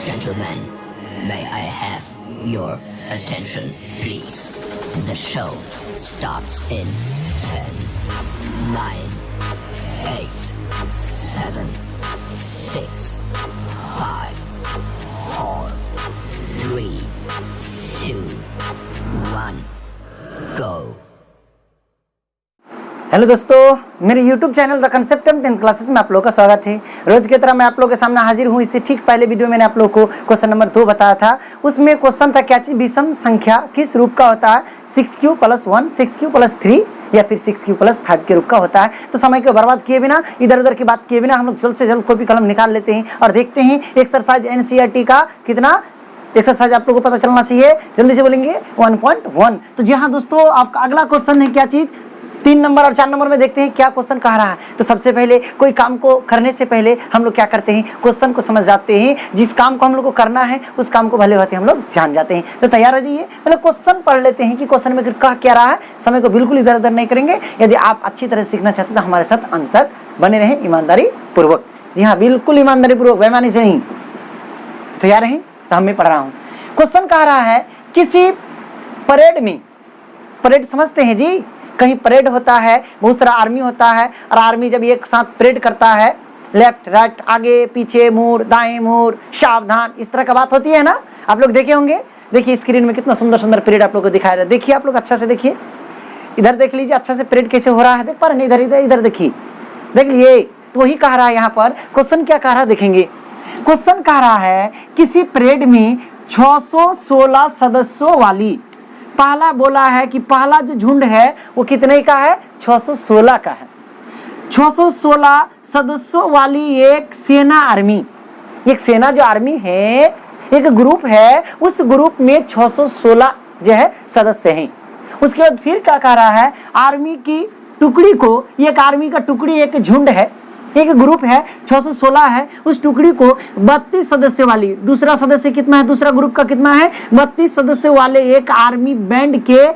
Gentlemen, may I have your attention, please? The show starts in 10, 9, 8, 7, 6, 5, 4, 3, 2, 1, go. Hello दोस्तों, मेरे YouTube channel the concept 10th classes में आप लोगों का स्वागत है। रोज की तरह मैं आप लोगों के सामने हाजिर हूँ। इससे ठीक पहले वीडियो मैंने आप लोगों को क्वेश्चन नंबर 2 बताया था। उसमें क्वेश्चन था क्या चीज विषम संख्या किस रूप का होता है, 6q + 1, 6q + 3 या फिर 6q + 5 के रूप का होता है। तो समय को बर्बाद किए बिना, इधर उधर की बात किए बिना हम लोग जल्द से जल्द कॉपी कलम निकाल लेते हैं और देखते हैं एक्सरसाइज NCERT का कितना एक्सरसाइज आप लोगों को पता चलना चाहिए। जल्दी से बोलेंगे 1.1। तो जी हाँ दोस्तों, आपका अगला क्वेश्चन है क्या चीज 3 नंबर और 4 नंबर में देखते हैं क्या क्वेश्चन कह रहा है। तो सबसे पहले कोई काम को करने से पहले हम लोग क्या करते हैं, क्वेश्चन को समझ जाते हैं। जिस काम को हम लोग को करना है उस काम को भले होते हम लोग जान जाते हैं। तो तैयार हो जाइए, पहले क्वेश्चन पढ़ लेते हैं कि क्वेश्चन में कह क्या रहा है। समय को बिल्कुल इधर उधर नहीं करेंगे। यदि आप अच्छी तरह सीखना चाहते हैं तो हमारे साथ अंत तक बने रहें ईमानदारी पूर्वक। जी हाँ, बिल्कुल ईमानदारी पूर्वक, बेईमानी से नहीं। तैयार हैं? तो हम मैं पढ़ रहा हूँ। क्वेश्चन कह रहा है किसी परेड में, परेड समझते हैं जी, कहीं परेड होता है, बहुत सारा आर्मी होता है और आर्मी जब एक साथ परेड करता है, लेफ्ट राइट, आगे पीछे मुड़, दाएं मुड़, सावधान, इस तरह का बात होती है ना। आप लोग देखे होंगे। देखिए स्क्रीन में कितना सुंदर सुंदर परेड आप लोग को दिखाया रहा है। देखिए आप लोग अच्छा से देखिए, इधर देख लीजिए अच्छा से परेड कैसे हो रहा है। देख पा रहे हैं? इधर इधर इधर देखिए, देख लिए। तो वही कह रहा है यहाँ पर। क्वेश्चन क्या कह रहा है देखेंगे। क्वेश्चन कह रहा है किसी परेड में 616 सदस्यों वाली, पहला बोला है कि पहला जो झुंड है वो कितने का है, 616 का है। 616 सदस्यों वाली एक सेना आर्मी, एक सेना जो आर्मी है, एक ग्रुप है, उस ग्रुप में 616 जो है सदस्य हैं। उसके बाद फिर क्या कह रहा है, आर्मी की टुकड़ी को, एक आर्मी का टुकड़ी, एक झुंड है, एक ग्रुप है, 616 है, उस टुकड़ी को 32 सदस्य वाली, दूसरा सदस्य कितना है, दूसरा ग्रुप का कितना है, 32 सदस्य वाले एक आर्मी बैंड के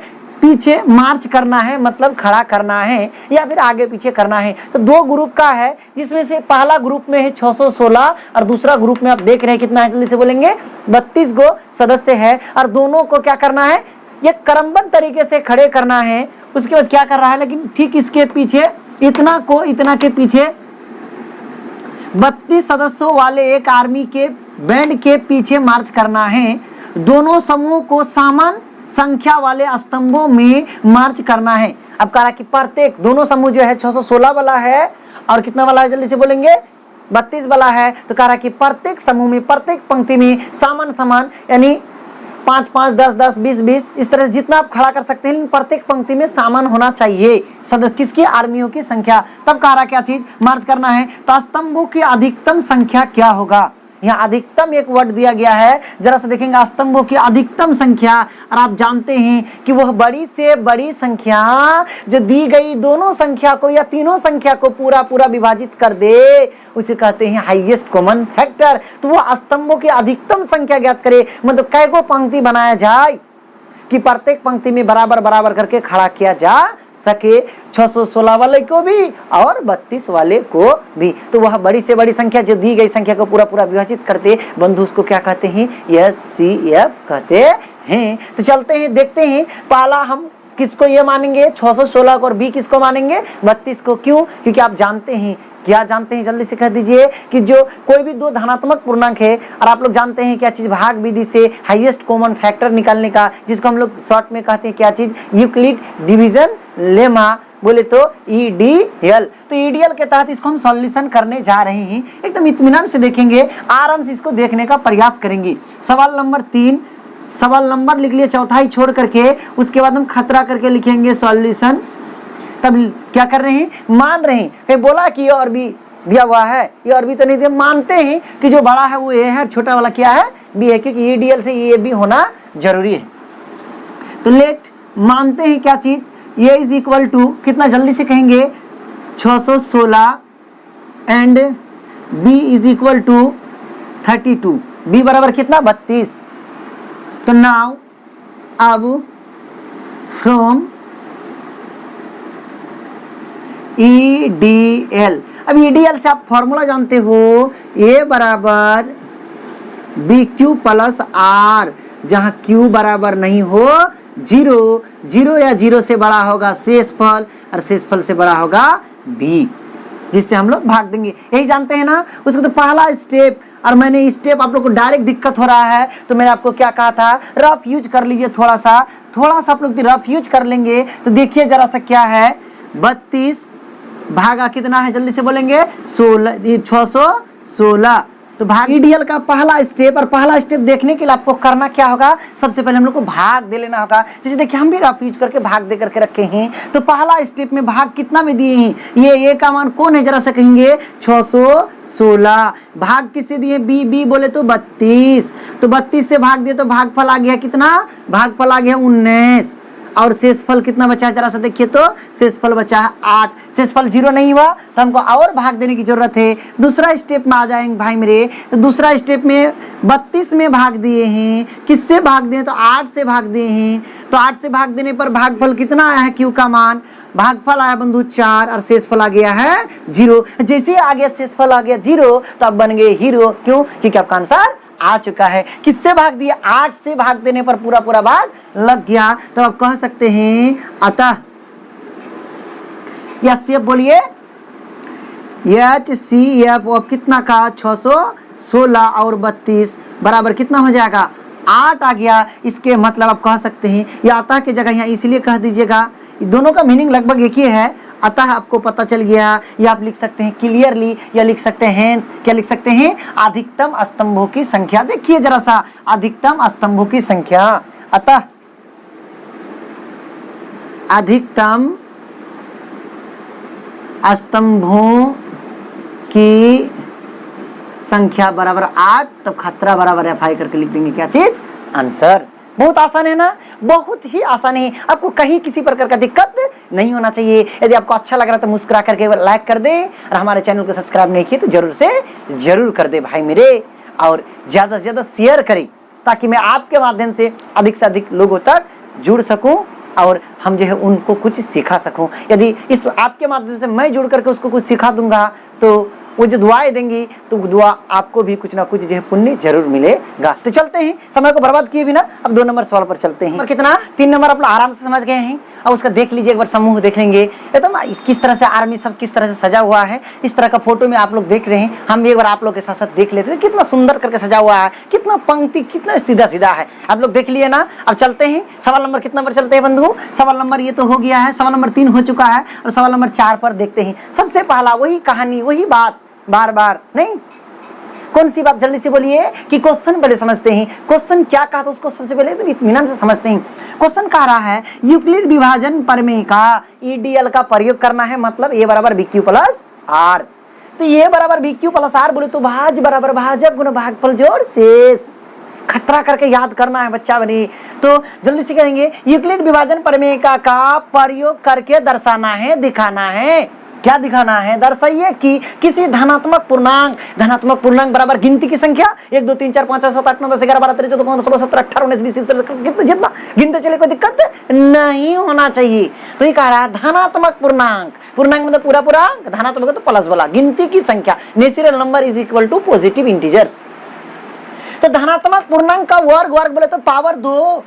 पीछे मार्च करना है, मतलब खड़ा करना है या फिर आगे पीछे करना है। तो दो ग्रुप का है, जिसमें से पहला ग्रुप में है 616 और दूसरा ग्रुप में आप देख रहे हैं कितना है, जल्दी से बोलेंगे 32 गो सदस्य है। और दोनों को क्या करना है, ये क्रमबद्ध तरीके से खड़े करना है। उसके बाद क्या कर रहा है, लेकिन ठीक इसके पीछे इतना को इतना के पीछे 32 सदस्यों वाले एक आर्मी के बैंड के पीछे मार्च करना है। दोनों समूह को समान संख्या वाले स्तंभों में मार्च करना है। अब कह रहा कि प्रत्येक, दोनों समूह जो है 616 वाला है और कितना वाला है, जल्दी से बोलेंगे 32 वाला है। तो कह रहा कि प्रत्येक समूह में, प्रत्येक पंक्ति में समान समान, यानी 5 5, 10 10, 20 20, इस तरह से जितना आप खड़ा कर सकते हैं, प्रत्येक पंक्ति में समान होना चाहिए सदस्य किसकी, आर्मियों की संख्या। तब कह रहा क्या चीज मार्च करना है। तो स्तंभों की अधिकतम संख्या क्या होगा, यहाँ अधिकतम एक वर्ड दिया गया है, जरा से देखेंगे स्तंभों की अधिकतम संख्या। और आप जानते हैं कि वह बड़ी से बड़ी संख्या जो दी गई दोनों संख्या को या तीनों संख्या को पूरा पूरा विभाजित कर दे, उसे कहते हैं हाईएस्ट कॉमन फैक्टर। तो वो स्तंभों की अधिकतम संख्या ज्ञात करे, मतलब कैगो पंक्ति बनाया जाए कि प्रत्येक पंक्ति में बराबर बराबर करके खड़ा किया जा सके, 616 वाले को भी और 32 वाले को भी। तो वह बड़ी से बड़ी संख्या जो दी गई संख्या को पूरा पूरा विभाजित करते बंधु, उसको क्या कहते हैं, HCF कहते हैं। तो चलते हैं देखते हैं, पहला हम किसको ये मानेंगे, 616 को, और बी किसको मानेंगे, 32 को। क्यों? क्योंकि आप जानते हैं, क्या जानते हैं, जल्दी से कह दीजिए कि जो कोई भी दो धनात्मक पूर्णांक है और आप लोग जानते हैं क्या चीज, भाग विधि से हाईएस्ट कॉमन फैक्टर निकालने का, जिसको हम लोग शॉर्ट में कहते हैं क्या चीज, यूक्लिड डिवीजन लेमा, बोले तो EDL। तो EDL के तहत इसको हम सॉल्यूशन करने जा रहे हैं। एकदम इत्मीनान से देखेंगे, आराम से इसको देखने का प्रयास करेंगे। सवाल नंबर 3, सवाल नंबर लिख लिए चौथाई छोड़ करके, उसके बाद हम खतरा करके लिखेंगे सॉल्यूशन। तब क्या कर रहे हैं, मान रहे हैं, बोला कि ये और भी दिया हुआ है, ये और भी तो नहीं दिया, मानते हैं कि जो बड़ा है वो A है और छोटा वाला क्या है, B है, क्योंकि EDL से ये भी होना जरूरी है। तो लेट मानते हैं क्या चीज, A इज इक्वल टू कितना, जल्दी से कहेंगे 616 and B is equal to 32, B बराबर कितना, 32। तो नाउ अब फ्रॉम EDL, अब EDL से आप फॉर्मूला जानते हो, A बराबर बी क्यू प्लस आर, जहां क्यू बराबर नहीं हो जीरो, जीरो या जीरो से बड़ा होगा शेषफल और शेषफल से बड़ा होगा बी, जिससे हम लोग भाग देंगे। यही जानते हैं ना। उसको तो पहला स्टेप, और मैंने स्टेप आप लोग को डायरेक्ट दिक्कत हो रहा है तो मैंने आपको क्या कहा था, रफ यूज कर लीजिए। थोड़ा सा आप लोग रफ यूज कर लेंगे तो देखिए जरा सा क्या है, 32 भागा कितना है, जल्दी से बोलेंगे 16, 616। तो भाग ईडीएल का पहला स्टेप, और पहला स्टेप देखने के लिए आपको करना क्या होगा, सबसे पहले हम लोग को भाग दे लेना होगा। जैसे देखिए हम भी रफ यूज करके भाग दे करके रखे हैं। तो पहला स्टेप में भाग कितना में दिए हैं, ये का मान कौन है जरा सा कहेंगे, 616। भाग किससे दिए, बी बोले तो 32, तो 32 से भाग दिए तो भागफल आ गया कितना, भागफल आ गया 19, और शेषफल कितना बचा है जरा सा देखिए, तो शेषफल बचा है 8। शेषफल 0 नहीं हुआ तो हमको और भाग देने की जरूरत है। दूसरा स्टेप में आ जाएंगे भाई मेरे, तो दूसरा स्टेप में 32 में भाग दिए हैं, किससे भाग दिए तो 8 से भाग दिए हैं। तो 8 से भाग देने पर भागफल कितना आया है, क्यू का मान, भागफल आया बंधु 4 और शेषफल आ गया है 0। जैसे आ गया शेषफल आ गया 0 तो अब बन गए हीरो। क्यों, क्योंकि आपका आंसर आ चुका है। किससे भाग दिया, 8 से भाग देने पर पूरा भाग लग गया। तो आप कह सकते हैं अतः, या बोलिए HCF अब कितना का, 616 और 32 बराबर कितना हो जाएगा, 8 आ गया। इसके मतलब आप कह सकते हैं, या अतः की जगह यहाँ इसलिए कह दीजिएगा, दोनों का मीनिंग लगभग एक ही है। अतः आपको पता चल गया, या आप लिख सकते हैं क्लियरली, या लिख सकते हैं हेंस, क्या लिख सकते हैं, अधिकतम स्तंभों की संख्या। देखिए जरा सा, अधिकतम स्तंभों की संख्या, अतः अधिकतम स्तंभों की संख्या बराबर 8, तब खतरा बराबर FI करके लिख देंगे क्या चीज, आंसर। बहुत आसान है ना, बहुत ही आसान है। आपको कहीं किसी प्रकार का दिक्कत नहीं होना चाहिए। यदि आपको अच्छा लग रहा है तो मुस्कुरा करके लाइक कर दे, और हमारे चैनल को सब्सक्राइब नहीं किए तो जरूर से जरूर कर दे भाई मेरे, और ज्यादा से ज्यादा शेयर करें ताकि मैं आपके माध्यम से अधिक लोगों तक जुड़ सकूं और हम जो है उनको कुछ सिखा सकूं। यदि इस आपके माध्यम से मैं जुड़ करके उसको कुछ सिखा दूंगा तो वो जो दुआएं देंगी तो दुआ आपको भी कुछ ना कुछ जो है पुण्य जरूर मिलेगा। तो चलते हैं, समय को बर्बाद किए बिना अब 2 नंबर सवाल पर चलते हैं। और कितना, 3 नंबर आप लोग आराम से समझ गए हैं। अब उसका देख लीजिए एक बार, समूह देख लेंगे एकदम किस तरह से आर्मी सब किस तरह से सजा हुआ है। इस तरह का फोटो में आप लोग देख रहे हैं, हम भी एक बार आप लोग के साथ साथ देख लेते हैं कितना सुंदर करके सजा हुआ है, कितना पंक्ति कितना सीधा सीधा है। आप लोग देख लिए ना। अब चलते हैं सवाल नंबर कितना पर चलते हैं बंधु, सवाल नंबर ये तो हो गया है, सवाल नंबर 3 हो चुका है, और सवाल नंबर 4 पर देखते हैं। सबसे पहला वही कहानी वही बात, बार बार नहीं, कौन सी बात, जल्दी से बोलिए कि क्वेश्चन पहले समझते हैं। क्वेश्चन क्या कहा तो उसको सबसे पहले तो इत्मीनान से समझते हैं। क्वेश्चन कह रहा है यूक्लिड विभाजन प्रमेय का ईडीएल का प्रयोग करना है, मतलब ए बराबर BQ प्लस आर। तो ए बराबर BQ प्लस आर बोले तो भाज्य बराबर भाजक गुना भागफल जोड़ शेष, खतरा करके याद करना है बच्चा बने। तो जल्दी से कहेंगे यूक्लिड विभाजन प्रमेय का प्रयोग करके दर्शाना है, दिखाना है। क्या दिखाना है, दर्शाइए कि किसी धनात्मक पूर्णांक बराबर गिनती की संख्या 1 2 3 4 5 6 7 8 9 10 11 12 13 14 15 16 17 18 19 20 21 जितना गिनते चले कोई दिक्कत नहीं होना चाहिए। तो ये कह रहा है धनात्मक पूर्णांक मतलब पूरा पूर्णांक, धनात्मक तो प्लस वाला, गिनती की संख्या natural number is equal to positive integers. तो धनात्मक पूर्णांक का वर्ग बोले तो पावर 2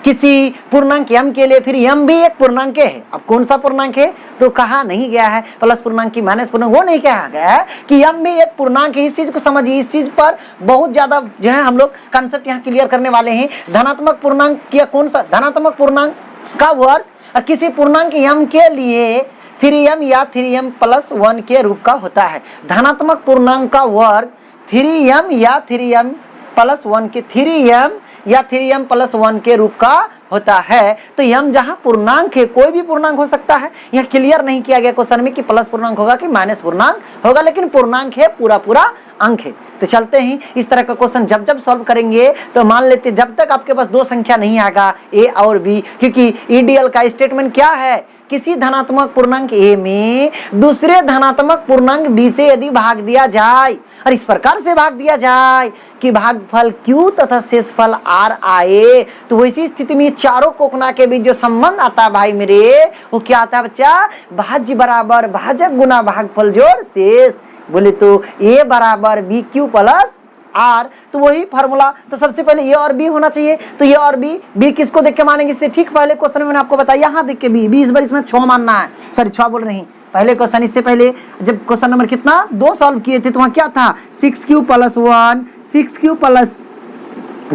किसी पूर्णांक m के लिए, फिर m भी एक पूर्णांक है। अब कौन सा पूर्णांक है तो कहा नहीं गया है, प्लस पूर्णांक की माइनस पूर्णांक, वो नहीं कहा गया है कि m भी एक पूर्णांक है। इस चीज को समझिए, इस चीज पर बहुत ज्यादा जो है हम लोग कंसेप्ट यहाँ क्लियर करने वाले हैं। धनात्मक पूर्णांक या कौन सा धनात्मक पूर्णांक का वर्ग किसी पूर्णांक m के लिए 3m या 3m प्लस 1 के रूप का होता है। धनात्मक पूर्णांक का वर्ग 3m या 3m प्लस 1 के 3m या 3m प्लस 1 के रूप का होता है। तो m जहां पूर्णांक है, कोई भी पूर्णांक हो सकता है, यह क्लियर नहीं किया गया क्वेश्चन में कि प्लस पूर्णांक होगा कि माइनस पूर्णांक होगा, लेकिन पूर्णांक है, पूरा अंक है। तो चलते हैं, इस तरह का क्वेश्चन जब सॉल्व करेंगे तो मान लेते जब तक आपके पास 2 संख्या नहीं आएगा a और b, क्योंकि ईडीएल का स्टेटमेंट क्या है, किसी धनात्मक पूर्णांक a में दूसरे धनात्मक पूर्णांक b से यदि भाग दिया जाए, और इस प्रकार से भाग दिया जाए कि भागफल q तथा शेषफल r आए, तो वैसी स्थिति में चारों कोखना के बीच जो संबंध आता है भाई मेरे, वो क्या आता है बच्चा, भाज्य बराबर भाजक गुना भागफल जोड़ शेष। बोले तो a बराबर BQ प्लस आर, तो वही फार्मूला। तो सबसे पहले ए और बी होना चाहिए, तो ए और बी किसको देख के मानेंगे, इससे ठीक पहले क्वेश्चन में मैंने आपको बताया, यहाँ देख के बी इस बार इसमें 6 मानना है, सॉरी 6 बोल रही पहले क्वेश्चन। इससे पहले जब क्वेश्चन नंबर कितना 2 सॉल्व किए थे तो वहाँ क्या था, 6q + 1 6q +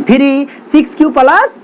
3 6q +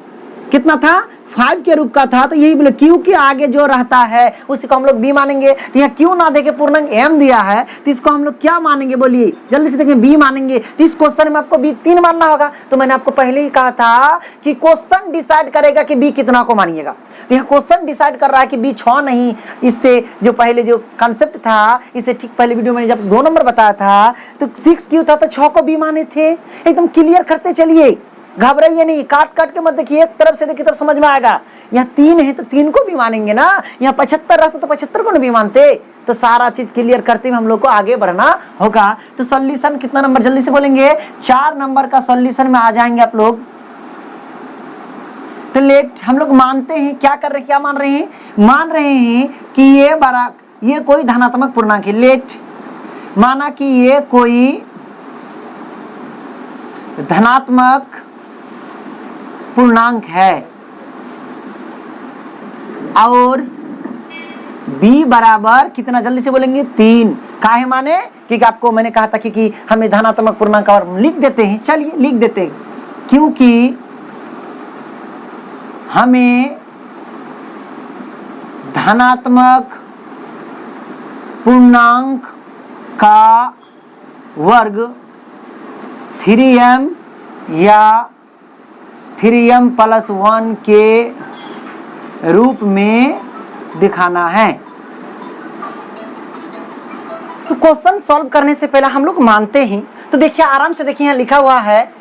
कितना था 5 के रूप का था। तो यही बोले q के आगे जो रहता है उसी को हम लोग b मानेंगे। तो यहाँ q ना देके पूर्णांक m दिया है तो इसको हम लोग क्या मानेंगे, बोलिए जल्दी से देखें, b मानेंगे। तो इस क्वेश्चन में आपको b 3 मानना होगा। तो मैंने आपको पहले ही कहा था कि क्वेश्चन डिसाइड करेगा कि b कितना को मानिएगा। तो यहाँ क्वेश्चन डिसाइड कर रहा है कि b 6 नहीं, इससे जो पहले जो कंसेप्ट था, इससे ठीक पहले वीडियो में जब 2 नंबर बताया था तो 6q था तो 6 को b माने थे। एकदम क्लियर करते चलिए, घबराइए नहीं, काट काट के मत देखिए, एक तरफ से देखिए तब समझ में आएगा। यहाँ 3 है तो 3 को भी मानेंगे ना, यहाँ 75 रहते तो 75 को नहीं मानते। तो सारा चीज क्लियर करते हुए हम लोग को आगे बढ़ना होगा। तो सॉल्यूशन कितना नंबर जल्दी से बोलेंगे, 4 नंबर का सॉल्यूशन में आ जाएंगे आप लोग। तो लेट हम लोग मानते हैं, क्या कर रहे हैं, क्या मान रहे हैं, मान रहे हैं कि ये कोई धनात्मक पूर्णांक है। लेट माना कि ये कोई धनात्मक पूर्णांक है और b बराबर कितना जल्दी से बोलेंगे 3। काहे माने, क्योंकि आपको मैंने कहा था कि हमें धनात्मक पूर्णांक और लिख देते हैं, चलिए लिख देते हैं, क्योंकि हमें धनात्मक पूर्णांक का वर्ग 3m या 3m + 1 के रूप में दिखाना है। तो क्वेश्चन सॉल्व करने से पहले हम लोग मानते हैं। तो देखिए आराम से देखिए, यहाँ लिखा हुआ है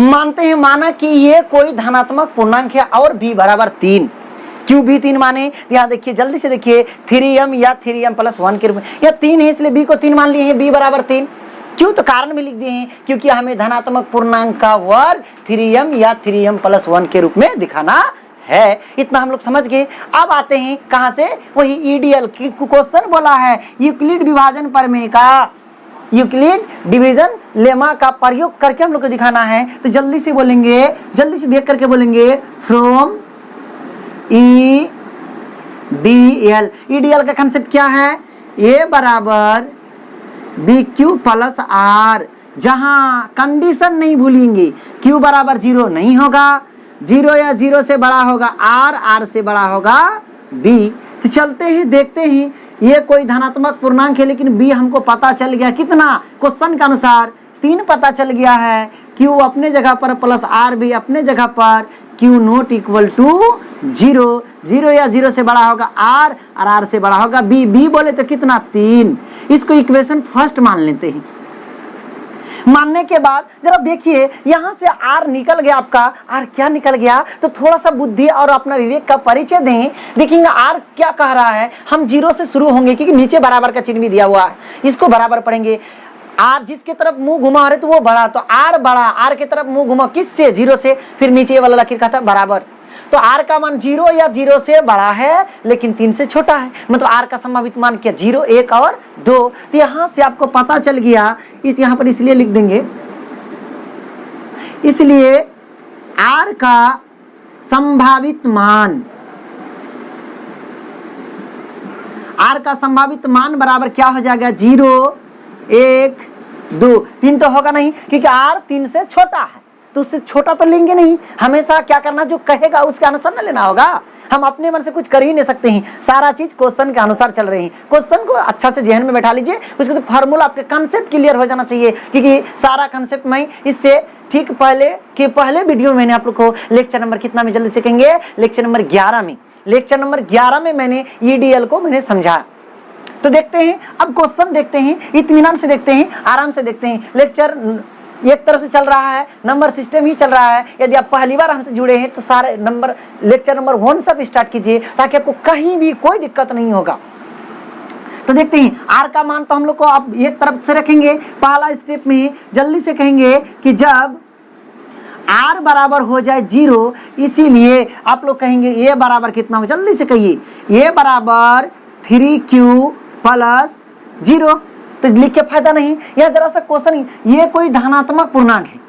मानते हैं, माना कि ये कोई धनात्मक पूर्णांक है और b बराबर 3। क्यों b 3 माने, यहाँ देखिए जल्दी से देखिए, 3m या 3m + 1 के रूप में, यह 3 है इसलिए b को 3 मान लिए हैं, b बराबर 3। क्यों, तो कारण भी लिख दिए हैं, क्योंकि हमें धनात्मक पूर्णांक का वर्ग 3m या 3m + 1 के रूप में दिखाना है। इतना हम लोग समझ गए। अब आते हैं कहां से, वही ईडीएल की क्वेश्चन बोला है, यूक्लिड विभाजन प्रमेय का, यूक्लिड डिवीजन लेमा का प्रयोग करके हम लोग को दिखाना है। तो जल्दी से बोलेंगे, जल्दी से देख करके बोलेंगे, फ्रॉम ईडीएल। ईडीएल का कंसेप्ट क्या है, ए बराबर BQ + R, जहां कंडीशन नहीं भूलेंगे, Q बराबर 0 नहीं होगा, 0 या 0 से बड़ा होगा R से बड़ा होगा B। तो चलते हैं देखते हैं, ये कोई धनात्मक पूर्णांक है लेकिन B हमको पता चल गया कितना, क्वेश्चन के अनुसार 3 पता चल गया है, Q अपने जगह पर प्लस R भी अपने जगह पर, Q नॉट इक्वल टू 0, 0 या 0 से बड़ा होगा R और R से बड़ा होगा B। B बोले तो कितना 3। इसको इक्वेशन फर्स्ट मान लेते हैं। मानने के बाद जरा देखिए, यहां से R निकल गया, आपका R क्या निकल गया, तो थोड़ा सा बुद्धि और अपना विवेक का परिचय दें। देखेंगे R क्या कह रहा है, हम 0 से शुरू होंगे क्योंकि नीचे बराबर का चिन्ह भी दिया हुआ है, इसको बराबर पढ़ेंगे। R जिसके तरफ मुंह घुमा रहे तो वो बड़ा, तो R बड़ा, R की तरफ मुंह घुमा किससे, 0 से, फिर नीचे वाला लकीर कहता बराबर। तो R का मान 0 या 0 से बड़ा है लेकिन 3 से छोटा है, मतलब R का संभावित मान क्या, 0, 1 और 2। तो यहां से आपको पता चल गया, इस यहां पर इसलिए लिख देंगे, इसलिए R का संभावित मान, R का संभावित मान बराबर क्या हो जाएगा, 0, 1, 2, 3 तो होगा नहीं क्योंकि R 3 से छोटा है, तो उससे छोटा तो लेंगे नहीं। हमेशा क्या करना, जो कहेगा उसके अनुसार न लेना होगा, हम अपने मन से कुछ कर ही नहीं सकते हैं, सारा चीज क्वेश्चन के अनुसार चल रही है। क्वेश्चन को अच्छा से जहन में बैठा लीजिए, उसके तो फार्मूला आपके कंसेप्ट क्लियर हो जाना चाहिए, क्योंकि सारा कंसेप्ट में इससे ठीक पहले वीडियो में मैंने आप लोग को लेक्चर नंबर कितना में जल्दी से कहेंगे, लेक्चर नंबर 11 में मैंने ईडीएल को मैंने समझाया। तो देखते हैं, अब क्वेश्चन देखते हैं, इत्मीनान से देखते हैं, आराम से देखते हैं। लेक्चर एक तरफ से चल रहा है, नंबर सिस्टम ही चल रहा है। यदि आप पहली बार हमसे जुड़े हैं तो सारे नंबर लेक्चर नंबर 1 से स्टार्ट कीजिए ताकि आपको कहीं भी कोई दिक्कत नहीं होगा। तो देखते हैं, R का मान तो हम लोग को अब एक तरफ से रखेंगे, पहला स्टेप में जल्दी से कहेंगे कि जब R बराबर हो जाए 0, इसीलिए आप लोग कहेंगे A बराबर कितना हो, जल्दी से कहिए, A बराबर 3Q + 0। तो लिख के फायदा नहीं। यहाँ जरा सा क्वेश्चन, ये कोई धनात्मक पूर्णांक है,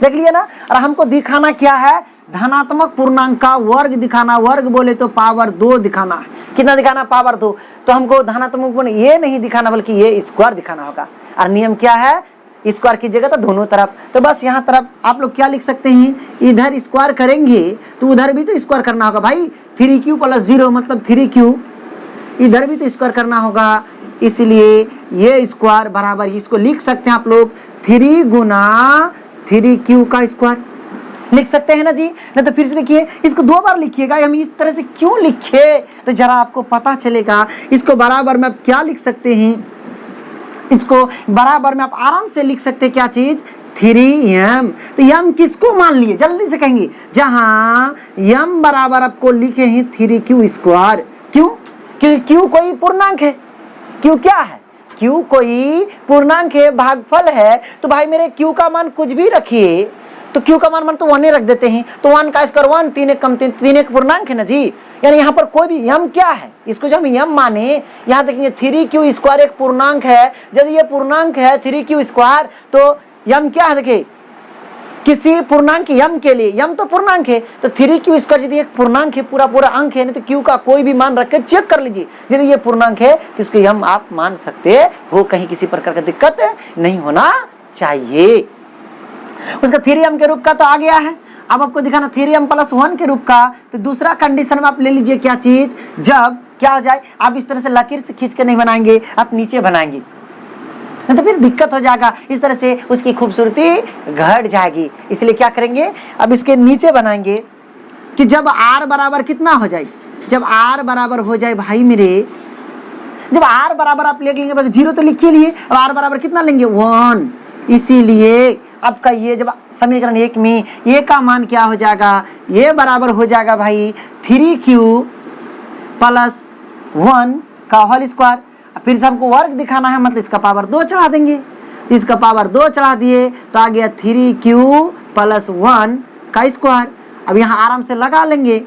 देख लिया ना, और हमको दिखाना क्या है, धनात्मक पूर्णांक का वर्ग दिखाना। वर्ग बोले तो पावर 2 दिखाना है। कितना दिखाना? पावर 2। तो हमको धनात्मक पूर्ण ये नहीं दिखाना बल्कि ये स्क्वायर दिखाना होगा। और नियम क्या है? स्क्वायर की जगह तो दोनों तरफ। तो बस यहाँ तरफ आप लोग क्या लिख सकते हैं, इधर स्क्वायर करेंगे तो उधर भी तो स्क्वायर करना होगा भाई। 3q + 0 मतलब 3q, इधर भी तो स्क्वायर करना होगा, इसलिए ये स्क्वायर बराबर, इसको लिख सकते हैं आप लोग 3 × 3q का स्क्वायर लिख सकते हैं ना जी। नहीं तो फिर से देखिए, इसको 2 बार लिखिएगा। हम इस तरह से क्यों लिखे तो जरा आपको पता चलेगा। इसको बराबर में आप क्या लिख सकते हैं, इसको बराबर में आप आराम से लिख सकते हैं क्या चीज, 3m। तो m किसको मान लिए, जल्दी से कहेंगे, जहां m बराबर आपको लिखे हैं 3q²। क्यों? क्योंकि q कोई पूर्णांक है। q क्या है? q कोई पूर्णांक है, भागफल है। तो भाई मेरे q का मान कुछ भी रखिए, तो q का मान तो 1 ही रख देते हैं। तो 1 का स्क्वायर 1, 3 एक कम 3 एक पूर्णांक है ना जी। यानी यहाँ पर कोई भी m क्या है, इसको जब हम m माने, यहाँ देखेंगे 3q² एक पूर्णांक है। यदि ये पूर्णांक है 3q² तो m क्या है, देखिए किसी पूर्णांक m के लिए, m तो पूर्णांक है, तो 3q² यदि एक पूर्णांक है, पूरा पूरा अंक है, नहीं तो q का कोई भी मान रख के चेक कर लीजिए। यदि ये पूर्णांक है तो इसको m आप मान सकते हो, कहीं किसी प्रकार का दिक्कत नहीं होना चाहिए। उसका 3m के रूप का तो आ गया है। अब आपको दिखाना 3m + 1 के रूप का। तो दूसरा कंडीशन में आप ले लीजिए क्या चीज, जब क्या हो जाए, आप इस तरह से लकीर से खींच के नहीं बनाएंगे, आप नीचे बनाएंगे, नहीं तो फिर दिक्कत हो जाएगा। इस तरह से उसकी खूबसूरती घट जाएगी। इसलिए क्या करेंगे, अब इसके नीचे बनाएंगे कि जब r बराबर कितना हो जाए, जब r बराबर हो जाए भाई मेरे, जब r बराबर आप ले लेंगे, 0 तो लिखिए लिए, अब r बराबर कितना लेंगे, 1। इसीलिए आपका ये जब समीकरण 1 में ये का मान क्या हो जाएगा, ये बराबर हो जाएगा भाई 3q + 1 का होल स्क्वायर। फिर से हमको वर्ग दिखाना है, मतलब इसका पावर 2 चढ़ा देंगे। तो इसका पावर 2 चढ़ा दिए तो आ गया 3q + 1 का स्क्वायर। अब यहाँ आराम से लगा लेंगे,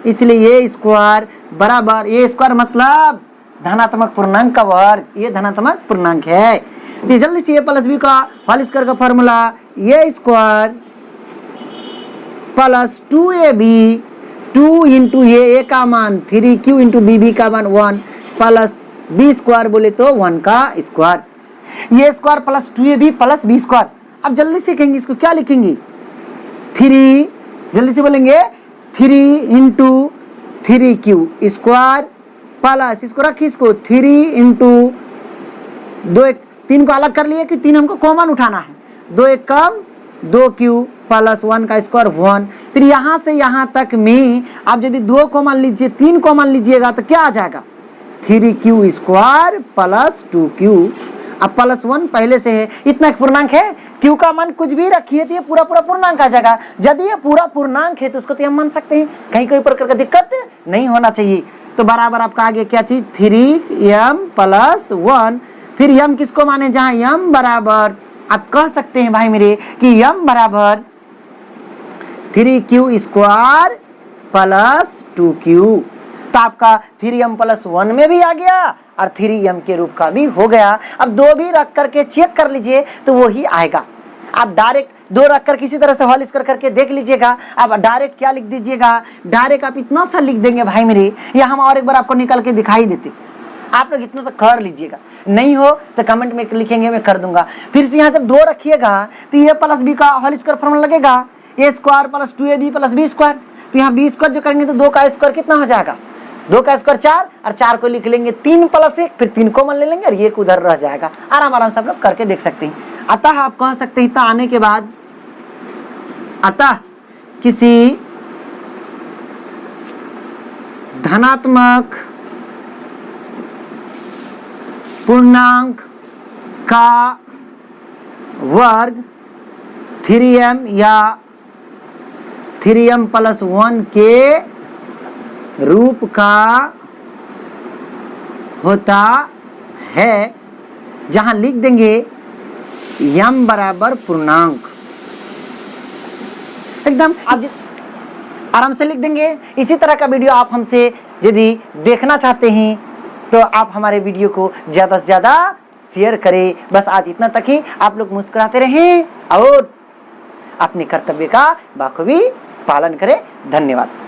इसलिए ये स्क्वायर बराबर, ये स्क्वायर मतलब धनात्मक पूर्णांक का वर्ग, ये धनात्मक पूर्णांक है। तो जल्दी से a + b का होल स्क्वायर का फॉर्मूला, ये स्क्वायर प्लस 2ab, 2 × a का मान 3q × bb का मान 1 प्लस b² बोले तो 1 का स्क्वायर, ये square plus 2ab plus b²। अब जल्दी से कहेंगे, इसको क्या लिखेंगे, 3, जल्दी से बोलेंगे 3 × 3q² प्लस, इसको रखिए, इसको 3 × 2 3 को अलग कर लिए कि 3 हमको कॉमन उठाना है, 2 1 कम 2q + 1 का स्क्वायर 1। फिर यहाँ से यहाँ तक में आप यदि 2 कॉमन लीजिए, 3 कॉमन लीजिएगा तो क्या आ जाएगा, 3q² + 2q। अब +1 पहले से है, इतना एक पूर्णांक है, q का मान कुछ भी रखिए तो ये पूरा पूरा पूर्णांक आ जाएगा। यदि ये पूरा पूर्णांक है तो उसको तो हम मान सकते हैं, कहीं कोई प्रकार का दिक्कत नहीं होना चाहिए। तो बराबर आपका आगे क्या चीज, 3m + 1। फिर m किसको माने, जहां m बराबर, आप कह सकते हैं भाई मेरे कि m बराबर 3q² + 2q। तो आपका 3m + 1 में भी आ गया और 3m के रूप का भी हो गया। अब 2 भी रख करके चेक कर लीजिए तो वो ही आएगा। आप डायरेक्ट 2 रख कर किसी तरह से होल स्क्वायर करके देख लीजिएगा। आप डायरेक्ट क्या लिख दीजिएगा, डायरेक्ट आप इतना सा लिख देंगे भाई मेरे, या हम और एक बार आपको निकल के दिखाई देते, आप लोग इतना तो कर लीजिएगा। नहीं हो तो कमेंट में लिखेंगे, मैं कर दूंगा। फिर से यहाँ जब 2 रखिएगा तो ये + b का होल स्क्वायर फॉर्मूला लगेगा, a² + 2ab + b²। तो यहाँ b² जो करेंगे तो 2 का स्क्वायर कितना हो जाएगा, 2 का स्क्वायर 4, और 4 को लिख लेंगे 3 + 1, फिर 3 कॉमन ले लेंगे और ये उधर रह जाएगा। आराम आराम से आप लोग करके देख सकते हैं। अतः आप कह सकते हैं इतना आने के बाद, अतः किसी धनात्मक पूर्णांक का वर्ग 3m या 3m + 1 के रूप का होता है, जहां लिख देंगे m बराबर पूर्णांक, एकदम आप आराम से लिख देंगे। इसी तरह का वीडियो आप हमसे यदि देखना चाहते हैं तो आप हमारे वीडियो को ज़्यादा से ज़्यादा शेयर करें। बस आज इतना तक ही। आप लोग मुस्कुराते रहें और अपने कर्तव्य का बाखूबी पालन करें। धन्यवाद।